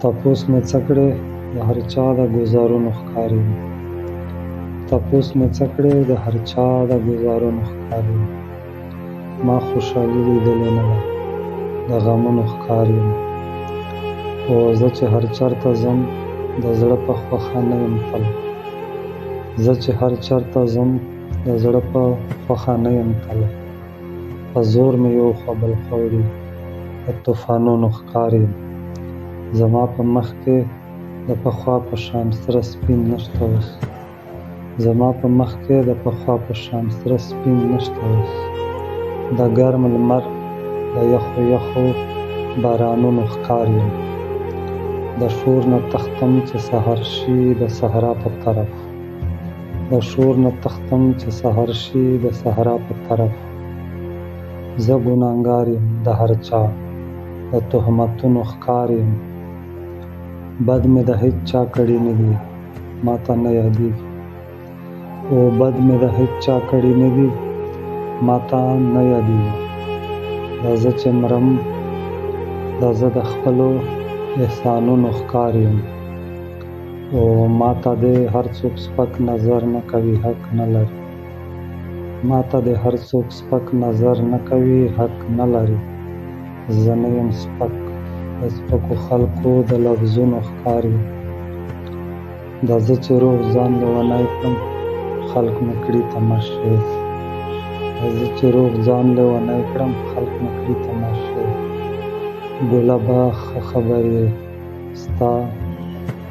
تپوس مې څه کړې د هر چا د ګوزارونو ښکار یم. تپوس مې څه کړې د هر چا د ګوزارونو ښکار یم. ما خوشحالي لیدلې نه ده د غمونو ښکار یم. خو زه چې هر چرته ځم د زړه په خوښه نه یم تله. زه چې هر چرته ځم د زړه په خوښه نه یم تله. په زور مې یو خوا بل خوا وړي د طوفانونو ښکار یم. زما په مخ کې د پخوا په شان سره سپین نشته اوس. زما په مخ کې د پخوا په شان سره سپین نشته اوس. د ګرم لمر د یخو یخو بارانونو ښکار یم. د شور نه تښتم چې سحر شي د صحرا په طرف. د شور نه تښتم چې سحر شي د صحرا په طرف. زه ګناهګار یم د هر چا د تهمتونو ښکار یم. بد مې د هیچ چا کړي نه دي ما ته نه یادېږي. او بد مې د هیچ چا کړي نه دي ما ته نه یادېږي. دا زه چې مرم دا زه د خپلو احسانونو ښکار یم. او ما ته دې هر څوک سپک نظر نه کوي حق نه لري. ما ته دې هر څوک سپک نظر نه کوي حق نه لري. زه نه یم سپک د سپکو خلکو د لفظونو ښکار یم. دا زه چې روغ ځان لیونی کړم خلک مې کړي تماشې. دا زه چې روغ ځان لیونی کړم خلک مې کړي تماشې. ګلابه ښه خبر یې ستا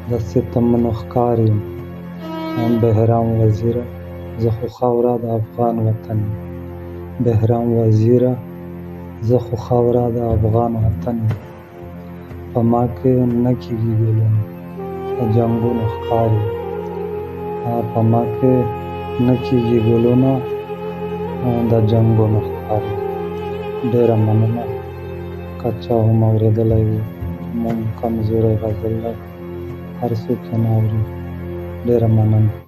د ستمونو ښکار یم. بهرام وزیره زه خو خاوره د افغان وطن یم. بهرام وزیره زه خو خاوره د افغان وطن یم. په ما کې نه کېږي ګلونه د جنګونو ښکار یم. په ما کې نه کېږي ګلونه د جنګونو ښکار یم. ډېره مننه که چا هم اورېدلی وي موږ کمزوری غزل دی هر څوک یې نه اوري. ډېره مننه.